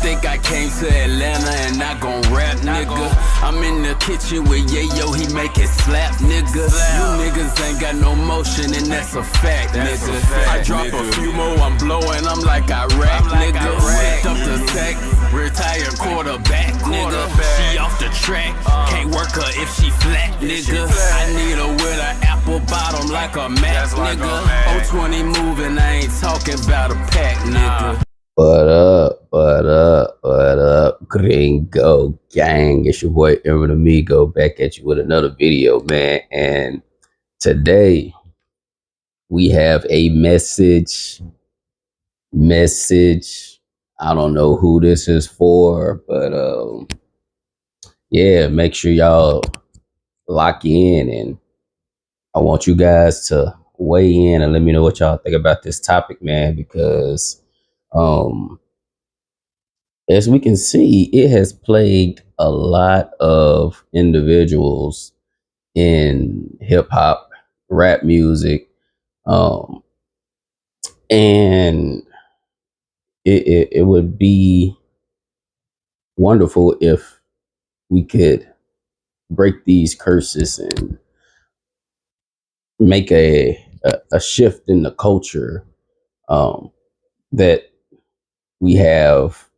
think I came to Atlanta and not gon' rap, nigga. I'm in the kitchen with Yayo, he make it slap, nigga. You niggas ain't got no motion and that's a fact, nigga. I drop a few more, I'm blowing, I'm like Iraq, nigga. Whipped up the sack, retired quarterback, nigga. She off the track, can't work her if she flat, nigga. I need her with an apple bottom like a Mac, nigga. 020 moving, I ain't talking about a pack, nigga. What up, Gringo Gang? It's your boy Evan Amigo back at you with another video, man. And today we have a message. I don't know who this is for, but yeah, make sure y'all lock in, and I want you guys to weigh in and let me know what y'all think about this topic, man, because as we can see, it has plagued a lot of individuals in hip hop, rap music, and it would be wonderful if we could break these curses and make a shift in the culture, that we have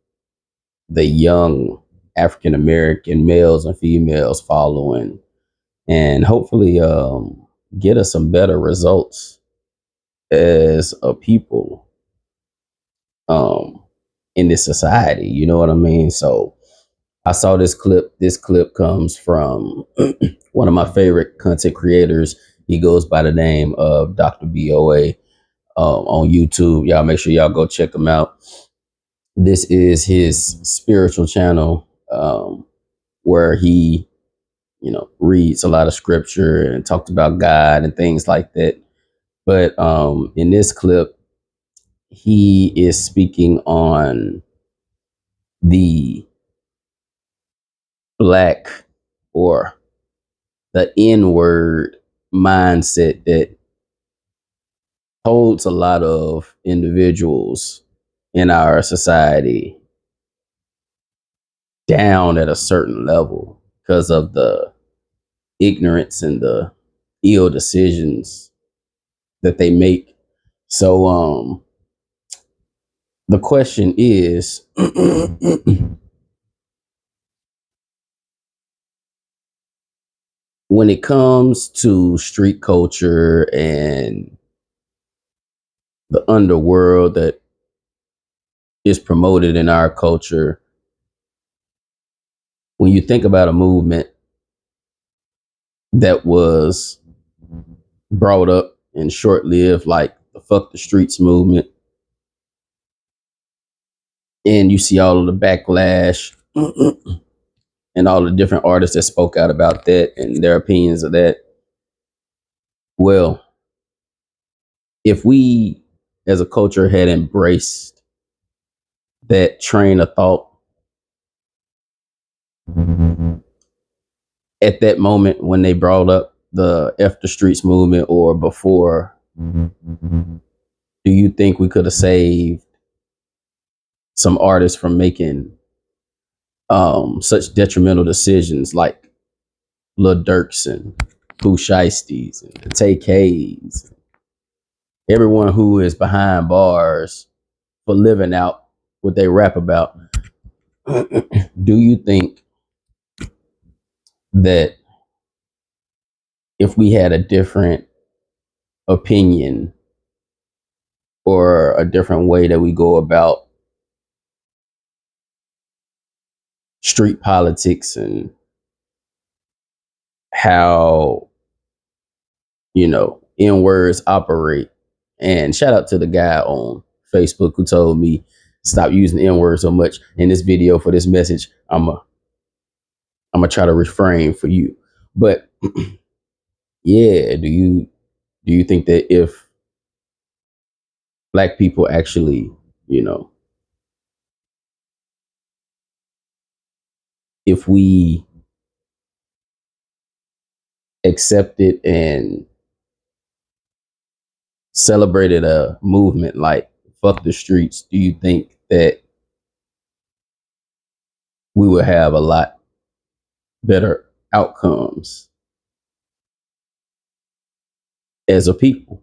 the young African American males and females following, and hopefully get us some better results as a people in this society. You know what I mean? So I saw this clip. This clip comes from one of my favorite content creators. He goes by the name of Dr. BOA on YouTube. Y'all make sure y'all go check him out. This is his spiritual channel, where he, reads a lot of scripture and talked about God and things like that. But in this clip, he is speaking on the black, or the N-word mindset that holds a lot of individuals in our society down at a certain level because of the ignorance and the ill decisions that they make. So the question is, when it comes to street culture and the underworld that is promoted in our culture, when you think about a movement that was brought up and short-lived, like the Fuck the Streets movement, and you see all of the backlash and all the different artists that spoke out about that and their opinions of that. Well, if we as a culture had embraced that train of thought at that moment when they brought up the F the Streets movement or before, do you think we could have saved some artists from making such detrimental decisions like Lil Durks and Pooh Shiesties and the TKs, everyone who is behind bars for living out what they rap about? Do you think that if we had a different opinion or a different way that we go about street politics and how, N-words operate? And shout out to the guy on Facebook who told me stop using N-words so much in this video for this message. I'm gonna try to refrain for you. But yeah, do you think that if black people actually, if we accepted and celebrated a movement like Fuck the Streets, do you think that we would have a lot better outcomes as a people.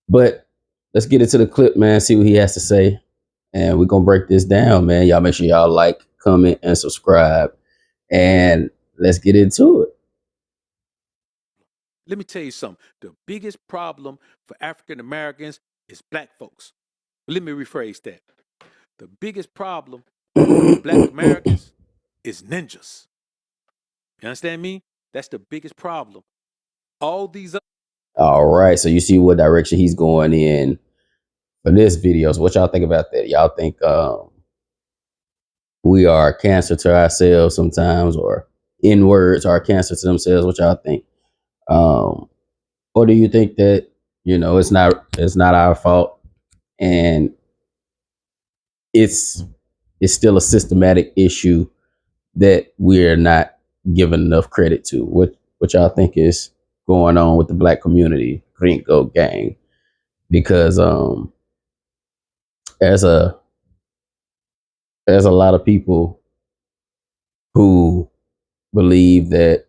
But let's get into the clip, man, see what he has to say. And we're gonna break this down, man. Y'all make sure y'all like, comment, and subscribe. And let's get into it. Let me tell you something. The biggest problem for African Americans is black folks. Let me rephrase that. The biggest problem for black Americans is ninjas. You understand me? That's the biggest problem. All these All right. So you see what direction he's going in for this video. So what y'all think about that? Y'all think we are cancer to ourselves sometimes, or in words are cancer to themselves? What y'all think? Or do you think that, it's not our fault, and it's still a systematic issue that we're not giving enough credit to? What y'all think is going on with the black community, Gringo gang? Because there's a there's a lot of people who believe that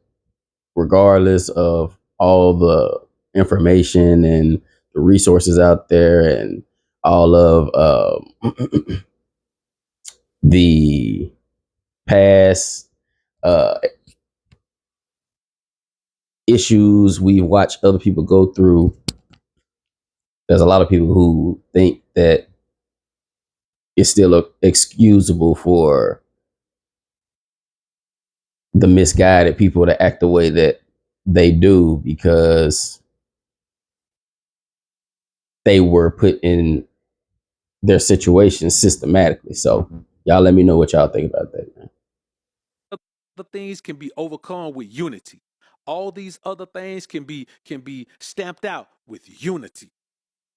regardless of all the information and the resources out there and all of the past issues we watch other people go through, there's a lot of people who think that it's still excusable for the misguided people to act the way that they do because they were put in their situation systematically. So y'all let me know what y'all think about that, man. other things can be overcome with unity. All these other things can be stamped out with unity.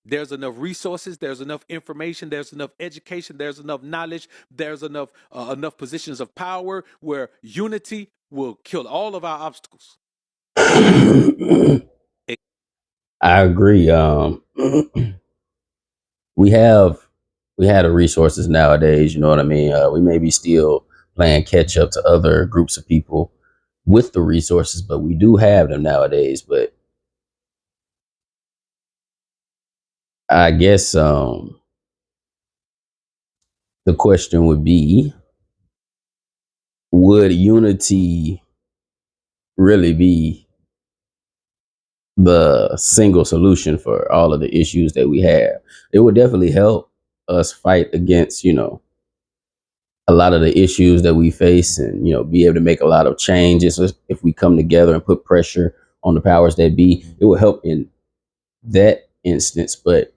There's enough resources, there's enough information, there's enough education, there's enough knowledge, there's enough positions of power where unity will kill all of our obstacles. I agree. We have the resources nowadays. You know what I mean? We may be still playing catch up to other groups of people with the resources, but we do have them nowadays. But I guess the question would be, would unity really be the single solution for all of the issues that we have? It would definitely help us fight against, a lot of the issues that we face, and, be able to make a lot of changes. If we come together and put pressure on the powers that be, it will help in that instance. But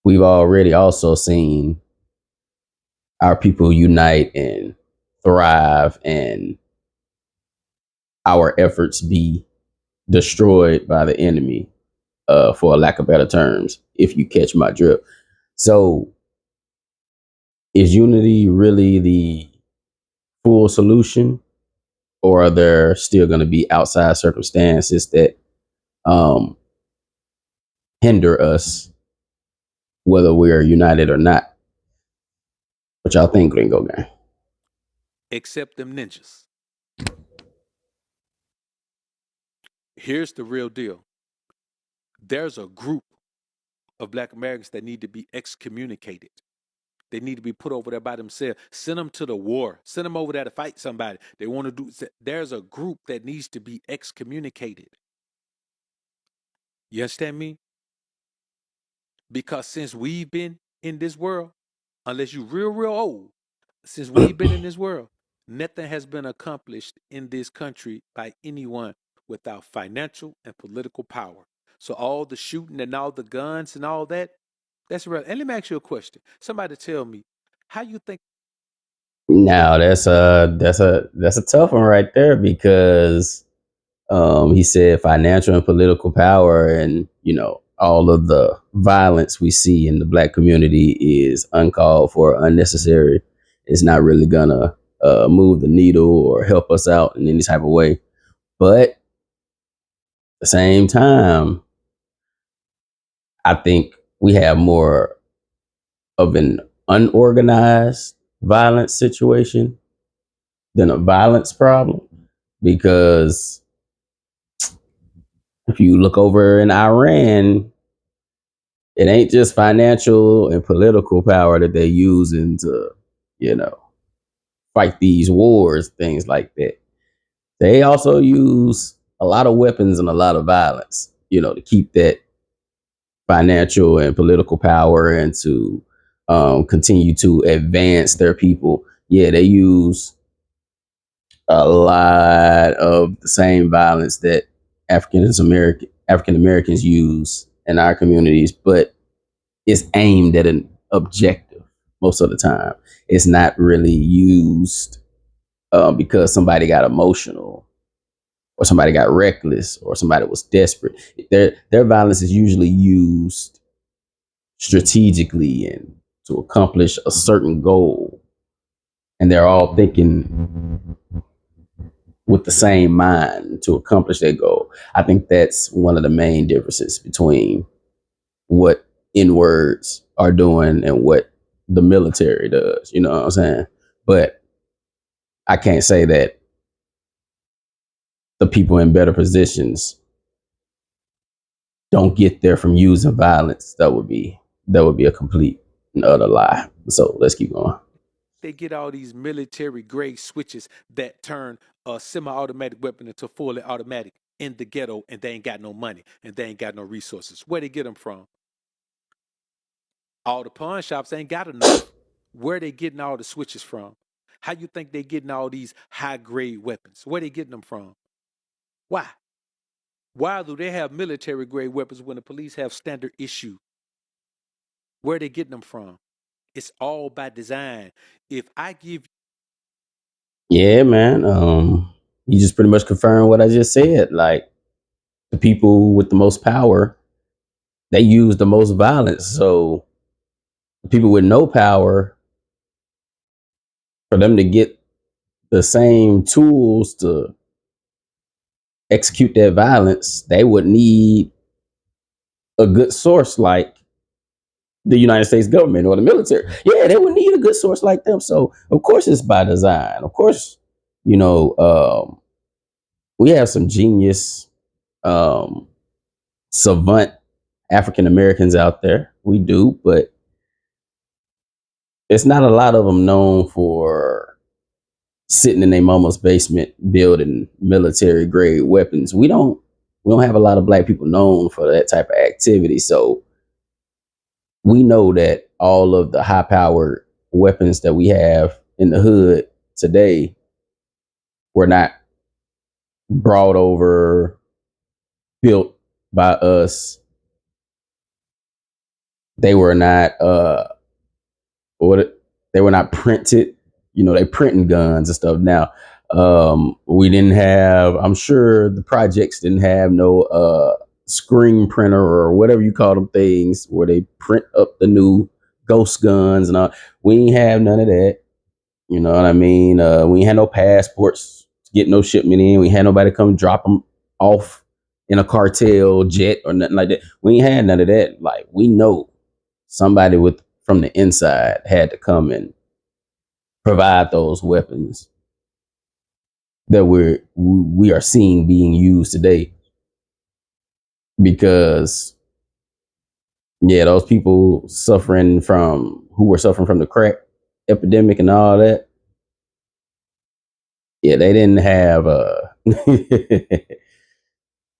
we've already also seen our people unite and thrive, and our efforts be destroyed by the enemy, for a lack of better terms, if you catch my drift. So is unity really the full solution, or are there still going to be outside circumstances that hinder us, whether we're united or not? What y'all think, Gringo Gang? Except them ninjas. Here's the real deal. There's a group of black Americans that need to be excommunicated. They need to be put over there by themselves. Send them to the war. Send them over there to fight somebody. They want to do. There's a group that needs to be excommunicated. You understand me? Because since we've been in this world, unless you real old, since we've been in this world, nothing has been accomplished in this country by anyone without financial and political power. So all the shooting and all the guns and all that, that's real. And let me ask you a question. Somebody tell me, how you think? Now that's a tough one right there, because he said financial and political power, and all of the violence we see in the black community is uncalled for, unnecessary. It's not really gonna move the needle or help us out in any type of way. But at the same time, I think we have more of an unorganized violence situation than a violence problem, because if you look over in Iran, it ain't just financial and political power that they're using to, you know, fight these wars, things like that. They also use a lot of weapons and a lot of violence, to keep that financial and political power and to continue to advance their people. Yeah, they use a lot of the same violence that African Americans use in our communities, but it's aimed at an objective most of the time. It's not really used because somebody got emotional or somebody got reckless or somebody was desperate. Their violence is usually used strategically and to accomplish a certain goal, and they're all thinking with the same mind to accomplish that goal. I think that's one of the main differences between what N-words are doing and what the military does. You know what I'm saying? But I can't say that the people in better positions don't get there from using violence. That would be a complete and utter lie. So let's keep going. They get all these military grade switches that turn a semi-automatic weapon into fully automatic in the ghetto, and they ain't got no money and they ain't got no resources. Where they get them from? All the pawn shops ain't got enough. Where they getting all the switches from? How you think they getting all these high grade weapons? Where they getting them from? Why? Why do they have military grade weapons when the police have standard issue? Where they getting them from? It's all by design. If I give Yeah, man. You just pretty much confirmed what I just said. Like, the people with the most power, they use the most violence. So the people with no power, for them to get the same tools to execute that violence, they would need a good source like the United States government or the military. Yeah, they would need a good source like them. So of course it's by design. Of course, you know, we have some genius, um, savant African Americans out there. We do, but it's not a lot of them known for sitting in their mama's basement building military grade weapons. We don't have a lot of black people known for that type of activity. So we know that all of the high powered weapons that we have in the hood today were not brought over, built by us. They were not they were not printed. They printing guns and stuff now. We didn't have, I'm sure the projects didn't have no screen printer or whatever you call them things where they print up the new ghost guns and all. We didn't have none of that. You know what I mean? We ain't had no passports to get no shipment in. We had nobody come drop them off in a cartel jet or nothing like that. We ain't had none of that. Like, we know somebody from the inside had to come and provide those weapons that we are seeing being used today. Because those people who were suffering from the crack epidemic and all that, they didn't have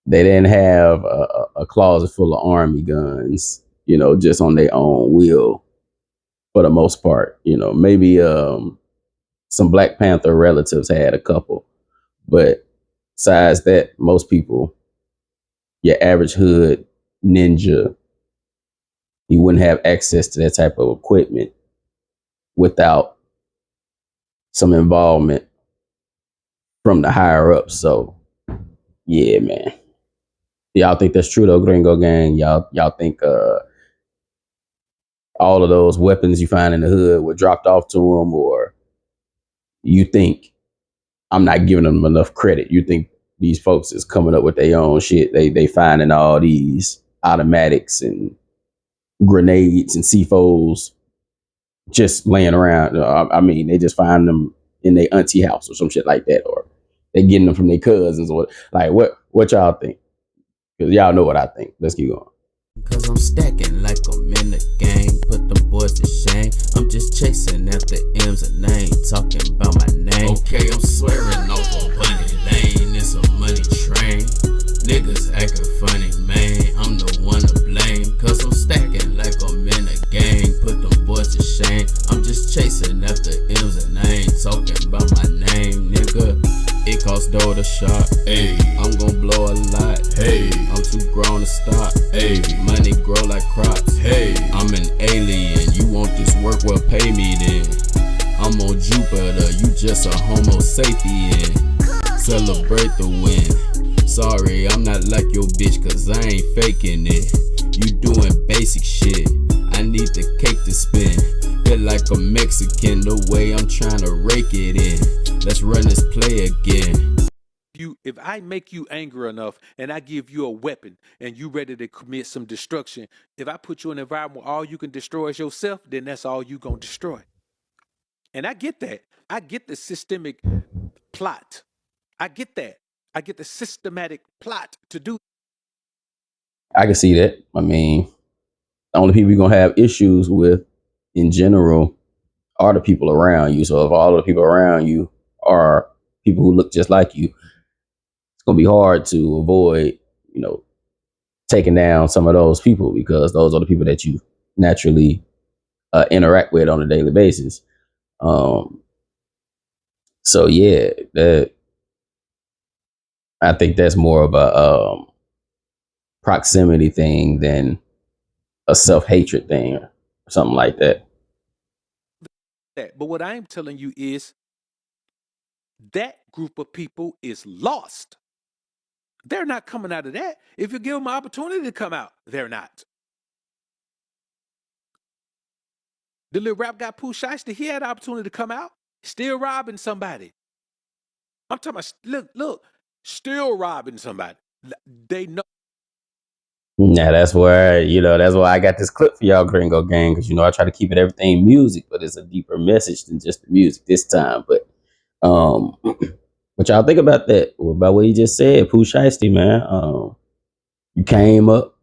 they didn't have a closet full of army guns, just on their own will for the most part. Maybe some Black Panther relatives had a couple, but besides that, most people, your average hood ninja, he wouldn't have access to that type of equipment without some involvement from the higher ups. So yeah, man. Y'all think that's true though, Gringo Gang? Y'all think all of those weapons you find in the hood were dropped off to them, or you think I'm not giving them enough credit? You think these folks is coming up with their own shit? They finding all these automatics and grenades and C4s just laying around. I mean, they just find them in their auntie house or some shit like that, or they getting them from their cousins or like what y'all think? Because y'all know what I think. Let's keep going. Cause I'm stacking like I'm in the game. Put them boys to shame. I'm just chasing after M's and I ain't talking about my name. Okay, I'm swearing off a bunny lane. It's a money train. Niggas acting funny, man. I'm the one to blame. Cause I'm stacking like I'm in a gang. Put them boys to shame. I'm just chasing after M's and I ain't talking about my name, nigga. It costs dough to shop. Ayy, I'm gon' blow a lot. Hey, I'm too grown to stop. Ayy, money grow like crops. Hey, I'm an alien. You want this work? Well, pay me then. I'm on Jupiter. You just a Homo sapien. Celebrate the win. Sorry, I'm not like your bitch, cause I ain't faking it. You doing basic shit. I need the cake to spin. Feel like a Mexican the way I'm trying to rake it in. Let's run this play again. If I make you angry enough and I give you a weapon and you ready to commit some destruction, if I put you in an environment where all you can destroy is yourself, then that's all you gonna destroy. And I get that. I get the systemic plot. I get that. I get the systematic plot to do. I can see that. I mean, the only people you're gonna have issues with in general are the people around you. So if all the people around you are people who look just like you, it's gonna be hard to avoid, taking down some of those people because those are the people that you naturally interact with on a daily basis. So yeah, I think that's more of a proximity thing than a self-hatred thing or something like that. But what I'm telling you is that group of people is lost. They're not coming out of that. If you give them an opportunity to come out, they're not. The little rap guy Pooh Shiesty, he had an opportunity to come out, still robbing somebody. I'm talking about, look, still robbing somebody. They know. Yeah, that's that's why I got this clip for y'all, Gringo Gang, because I try to keep it everything music, but it's a deeper message than just the music this time. But what y'all think about that? About what he just said, Pooh Shiesty, man. You came up,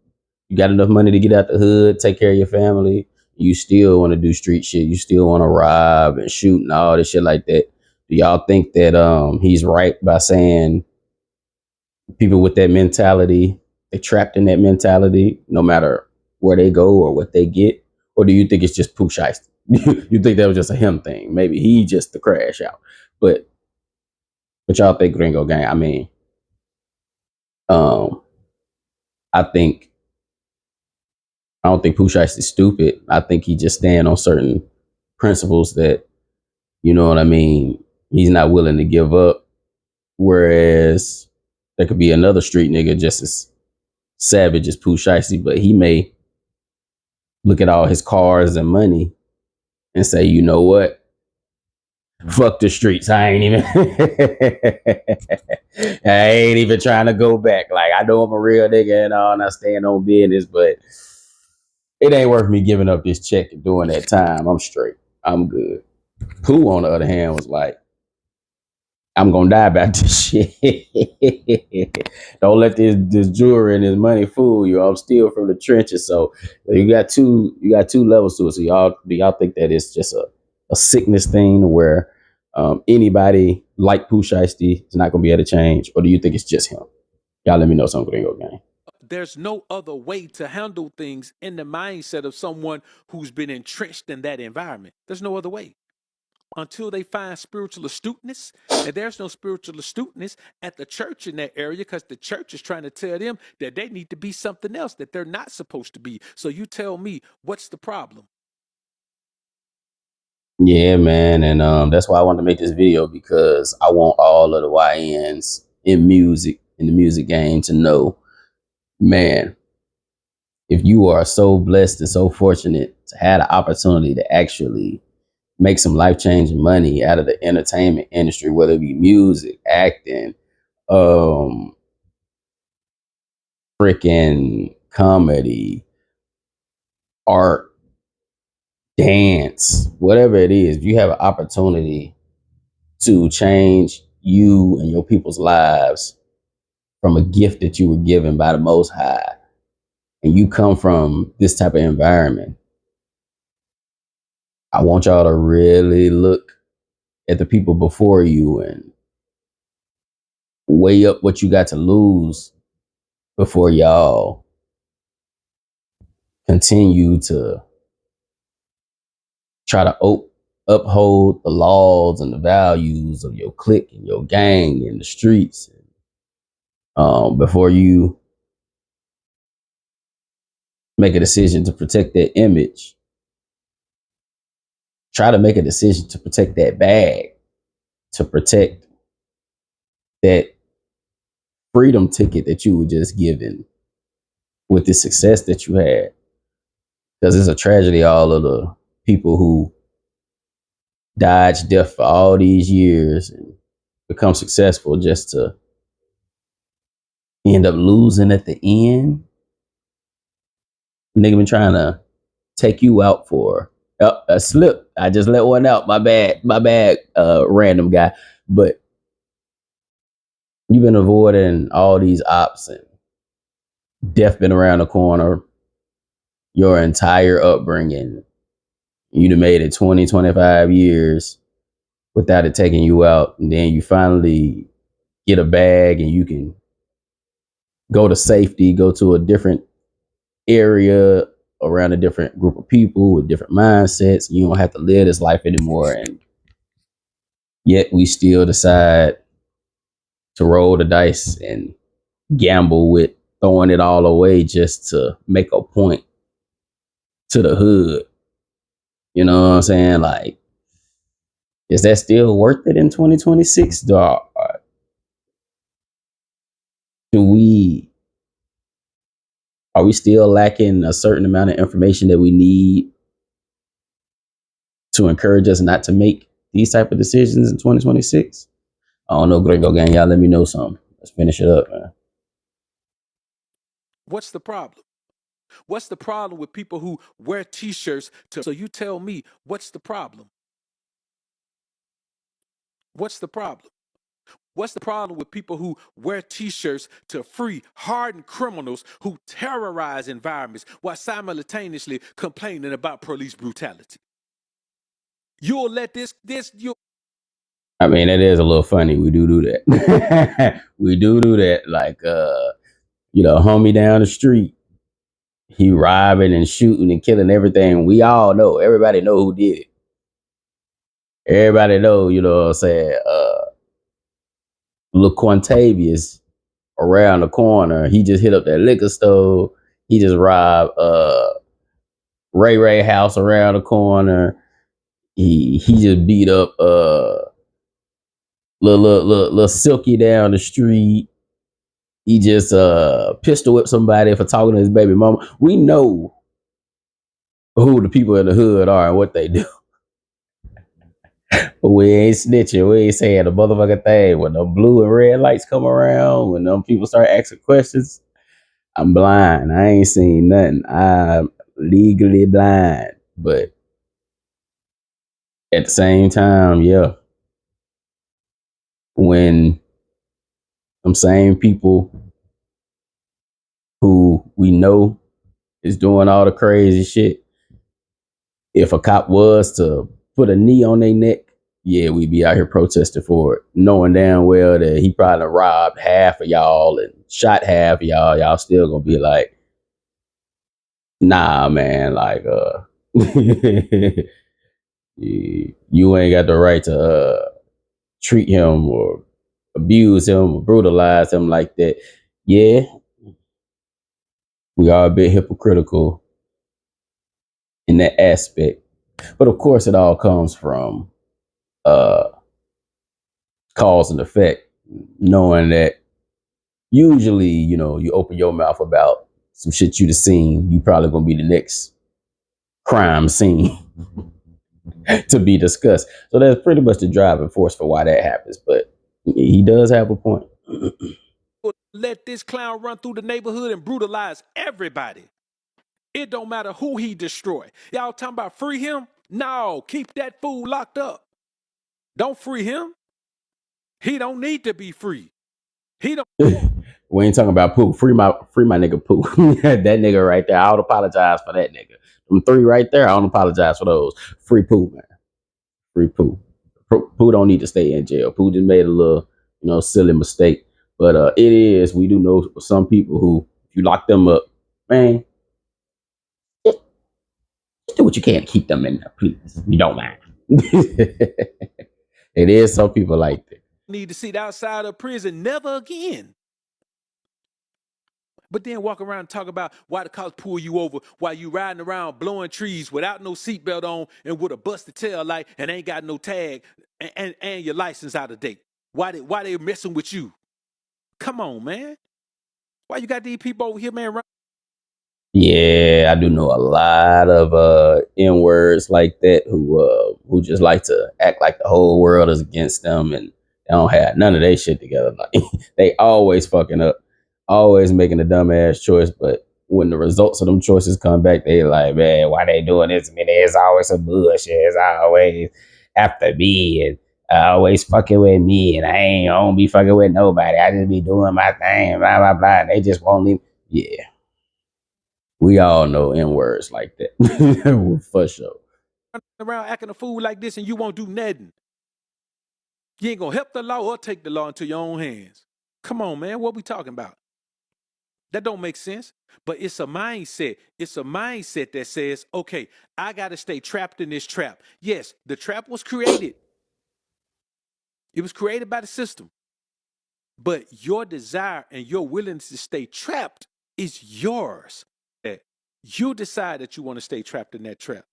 you got enough money to get out the hood, take care of your family. You still want to do street shit. You still want to rob and shoot and all this shit like that. Do y'all think that he's right by saying people with that mentality, they trapped in that mentality no matter where they go or what they get? Or do you think it's just Pooh Shiesty? You think that was just a him thing? Maybe he just the crash out. But what y'all think, Gringo Gang? I mean, I don't think Pooh Shiesty is stupid. I think he just stand on certain principles that, you know what I mean, he's not willing to give up. Whereas there could be another street nigga just as savage as Pooh Shiesty, but he may look at all his cars and money and say, you know what? Fuck the streets. I ain't even trying to go back. Like, I know I'm a real nigga and all, and I stand on business, but it ain't worth me giving up this check and doing that time. I'm straight. I'm good. Pooh, on the other hand, was like, I'm gonna die about this shit. Don't let this jewelry and this money fool you. I'm still from the trenches. So you got two levels to it. So do y'all think that it's just a sickness thing where anybody like Pooh Shiesty is not gonna be able to change, or do you think it's just him? Y'all let me know something, Gringo Gang. There's no other way to handle things in the mindset of someone who's been entrenched in that environment. There's no other way. Until they find spiritual astuteness, and there's no spiritual astuteness at the church in that area because the church is trying to tell them that they need to be something else that they're not supposed to be. So you tell me, what's the problem? Yeah, man, and that's why I wanted to make this video, because I want all of the YNs in the music game to know, man, if you are so blessed and so fortunate to have the opportunity to actually make some life-changing money out of the entertainment industry, whether it be music, acting, freaking comedy, art, dance, whatever it is, if you have an opportunity to change you and your people's lives from a gift that you were given by the Most High, and you come from this type of environment, I want y'all to really look at the people before you and weigh up what you got to lose before y'all continue to try to uphold the laws and the values of your clique and your gang in the streets. Before you make a decision to protect that image, try to make a decision to protect that bag, to protect that freedom ticket that you were just given with the success that you had. Because it's a tragedy, all of the people who dodged death for all these years and become successful just to end up losing at the end. Nigga been trying to take you out for a slip. I just let one out. My bad, random guy. But you've been avoiding all these ops and death been around the corner your entire upbringing. You'd have made it 20, 25 years without it taking you out. And then you finally get a bag and you can go to safety, go to a different area around a different group of people with different mindsets. You don't have to live this life anymore. And yet we still decide to roll the dice and gamble with throwing it all away just to make a point to the hood. You know what I'm saying? Like, is that still worth it in 2026? Are we still lacking a certain amount of information that we need to encourage us not to make these type of decisions in 2026? I don't know, Gringo Gang. Y'all let me know something. Let's finish it up, man. What's the problem? What's the problem with people who wear t-shirts so you tell me, what's the problem? What's the problem? What's the problem with people who wear t-shirts to free hardened criminals who terrorize environments while simultaneously complaining about police brutality? You'll let you. I mean, it is a little funny. We do that. We do that. Like, homie down the street, he robbing and shooting and killing everything. We all know. Everybody know who did it. Everybody know, you know what I'm saying? LaQuantavius around the corner. He just hit up that liquor store. He just robbed Ray house around the corner. He just beat up little Silky down the street. He just pistol whipped somebody for talking to his baby mama. We know who the people in the hood are and what they do. But we ain't snitching. We ain't saying the motherfucking thing. When the blue and red lights come around, when them people start asking questions, I'm blind. I ain't seen nothing. I'm legally blind. But at the same time, yeah, when some same people who we know is doing all the crazy shit, if a cop was to put a knee on their neck, yeah, we'd be out here protesting for it, knowing damn well that he probably robbed half of y'all and shot half of y'all. Y'all still gonna be like, nah, man, like, you ain't got the right to treat him or abuse him or brutalize him like that. Yeah, we are a bit hypocritical in that aspect. But of course, it all comes from cause and effect, knowing that usually, you open your mouth about some shit you'd have seen, you probably gonna be the next crime scene to be discussed. So that's pretty much the driving force for why that happens. But he does have a point. Let this clown run through the neighborhood and brutalize everybody. It don't matter who he destroy. Y'all talking about free him? No, keep that fool locked up. Don't free him. He don't need to be free. He don't. We ain't talking about Pooh. Free my nigga Pooh. That nigga right there. I don't apologize for that nigga. Them three right there. I don't apologize for those. Free Pooh, man. Free Pooh. Pooh don't need to stay in jail. Pooh just made a little, silly mistake. But it is. We do know some people who, if you lock them up, man, just do what you can to keep them in there, please. If you don't mind. It is some people like that. Need to sit outside of prison never again. But then walk around and talk about why the cops pull you over while you riding around blowing trees without no seatbelt on and with a busted tail light and ain't got no tag and your license out of date. Why they messing with you? Come on, man. Why you got these people over here, man? Yeah, I do know a lot of N words like that who just like to act like the whole world is against them and they don't have none of their shit together. Like they always fucking up, always making a dumbass choice, but when the results of them choices come back, they like, man, why they doing this? I mean, it's always some bullshit. It's always after me and always fucking with me, and I don't be fucking with nobody. I just be doing my thing, blah blah blah. And they just won't leave. Yeah. We all know N words like that. For sure. Around acting a fool like this and you won't do nothing. You ain't gonna help the law or take the law into your own hands. Come on, man. What we talking about? That don't make sense. But it's a mindset. It's a mindset that says, okay, I got to stay trapped in this trap. Yes, the trap was created. It was created by the system. But your desire and your willingness to stay trapped is yours. You decide that you want to stay trapped in that trap.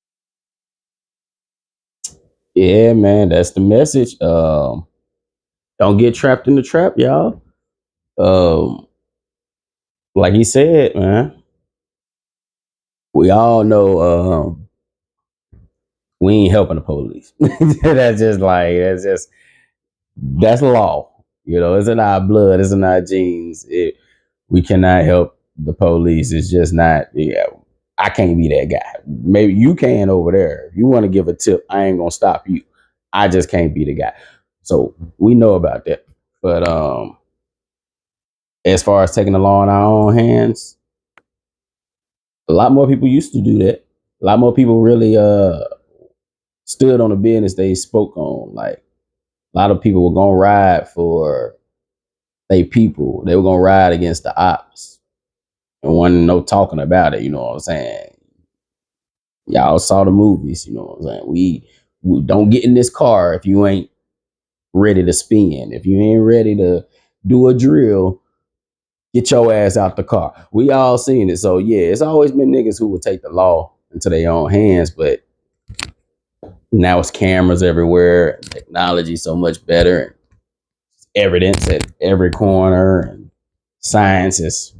Yeah, man, that's the message. Don't get trapped in the trap, y'all. Like he said, man, we all know we ain't helping the police. That's law. It's in our blood, it's in our genes. We cannot help the police. It's just not, yeah. I can't be that guy. Maybe you can over there. If you want to give a tip, I ain't gonna stop you. I just can't be the guy. So we know about that. But as far as taking the law in our own hands, a lot more people used to do that. A lot more people really stood on the business they spoke on. Like a lot of people were gonna ride for they people. They were gonna ride against the ops. And wasn't no talking about it, you know what I'm saying? Y'all saw the movies, you know what I'm saying? We don't get in this car if you ain't ready to spin. If you ain't ready to do a drill, get your ass out the car. We all seen it. So yeah, it's always been niggas who would take the law into their own hands, but now it's cameras everywhere, technology so much better, and evidence at every corner, and science is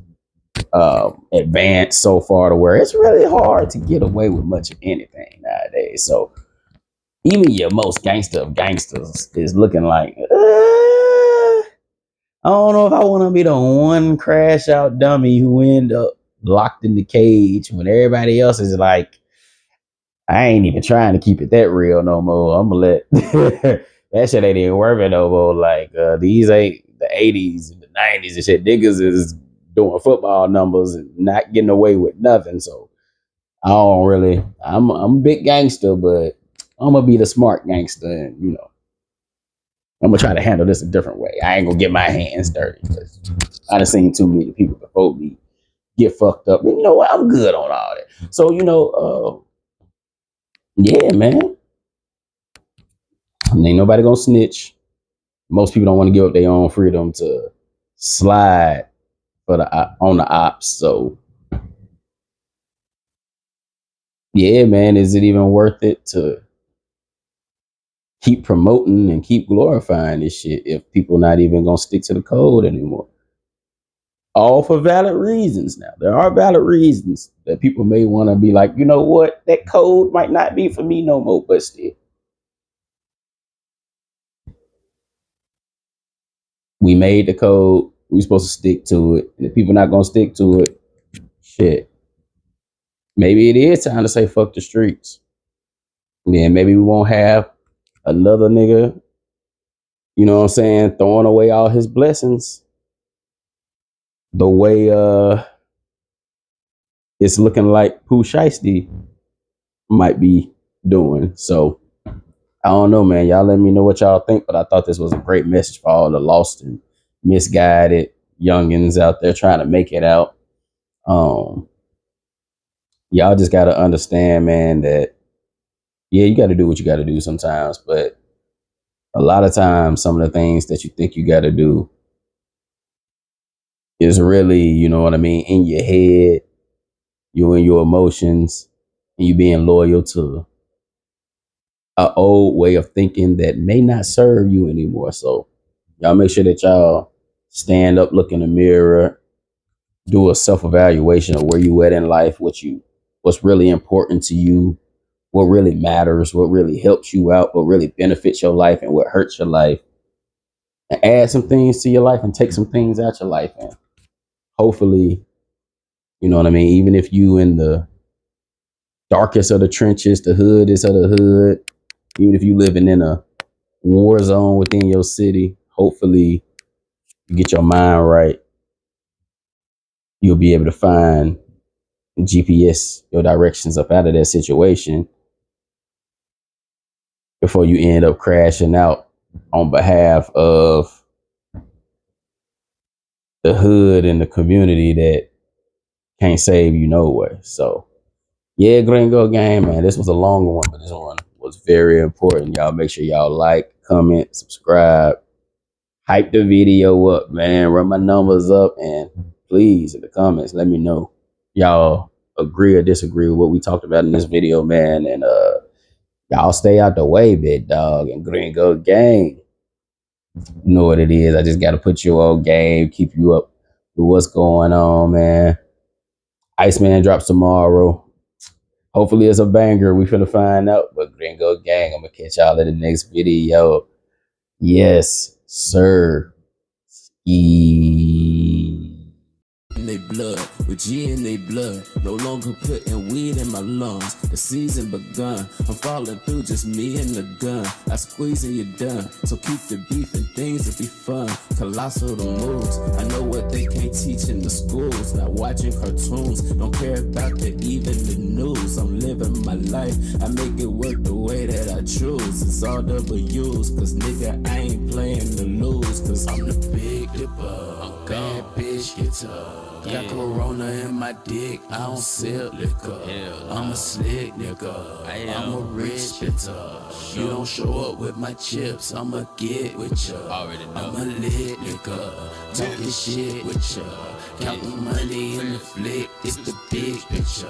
advanced so far to where it's really hard to get away with much of anything nowadays. So even your most gangster of gangsters is looking like, I don't know if I want to be the one crash out dummy who end up locked in the cage when everybody else is like, I ain't even trying to keep it that real no more. I'm gonna let that shit ain't even working no more. Like these ain't the 80s and the 90s and shit. Niggas is doing football numbers and not getting away with nothing. So I don't really. I'm a big gangster, but I'm gonna be the smart gangster, and I'm gonna try to handle this a different way. I ain't gonna get my hands dirty because I done seen too many people before me get fucked up. And you know what? I'm good on all that. So yeah, man. Ain't nobody gonna snitch. Most people don't want to give up their own freedom to slide for on the ops. So yeah, man, is it even worth it to keep promoting and keep glorifying this shit if people not even gonna stick to the code anymore? All for valid reasons. Now there are valid reasons that people may want to be like, you know what, that code might not be for me no more, but still. We made the code. We supposed to stick to it. And if people not gonna stick to it, shit. maybe it is time to say fuck the streets. And then maybe we won't have another nigga, you know what I'm saying, throwing away all his blessings the way it's looking like Pooh Shiesty might be doing. So I don't know, man. Y'all let me know what y'all think, but I thought this was a great message for all the lost and misguided youngins out there trying to make it out. Y'all just gotta understand, man, that yeah, you gotta do what you gotta do sometimes, but a lot of times some of the things that you think you gotta do is really, you know what I mean, in your head, you and your emotions, and you being loyal to an old way of thinking that may not serve you anymore. So y'all make sure that y'all stand up, look in the mirror, do a self-evaluation of where you at in life, what's really important to you, what really matters, what really helps you out, what really benefits your life and what hurts your life. And add some things to your life and take some things out your life. And hopefully, you know what I mean, even if you in the darkest of the trenches, the hoodest of the hood, even if you living in a war zone within your city, hopefully you get your mind right. You'll be able to find GPS your directions up out of that situation before you end up crashing out on behalf of the hood and the community that can't save you nowhere. So yeah, Gringo Gang, man, this was a long one, but this one was very important. Y'all make sure y'all like, comment, subscribe, hype the video up, man. Run my numbers up, and please in the comments let me know y'all agree or disagree with what we talked about in this video, man. And y'all stay out the way, big dog. And Gringo Gang, you know what it is. I just gotta put you on game, keep you up with what's going on, man. Iceman drops tomorrow. Hopefully it's a banger. We finna find out. But Gringo Gang, I'm gonna catch y'all in the next video. Yes, sir. In they blood, with G in they blood. No longer putting weed in my lungs. The season begun. I'm falling through, just me and the gun. I squeeze and you're done. So keep the beef and things will be fun. Colossal the moves. I know what they can't teach in the schools. Not watching cartoons. Don't care about even the news. I'm living my life. I make it work the way that I choose. It's all W's. Cause nigga, I ain't playing to lose. Cause I'm the big dipper. Bad bitch guitar. Got Corona in my dick, I don't sell liquor. I'm a slick nigga, I'm a rich nigga. You don't show up with my chips, I'ma get with ya. I'm a lit nigga, talking shit with ya. Counting money in the flick, it's the big picture.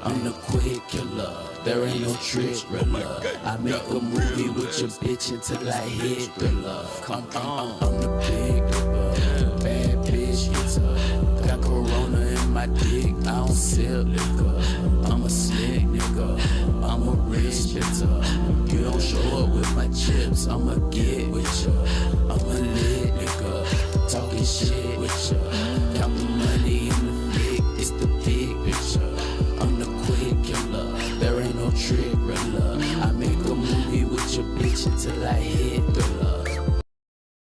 I'm the quick killer, there ain't no trick thriller. I make a movie with your bitch until I hit the love. Come on, I'm the big nigga, bad bitch guitar. Got Corona in my dick, I don't sell liquor. I'm a slick nigga, I'm a rich nigga. You don't show up with my chips, I'ma get with ya. I'm a lit nigga, talking shit with ya. Counting money in the flick, it's the big picture. I'm the quick killer, there ain't no trick thriller. I make a movie with your bitch until I hit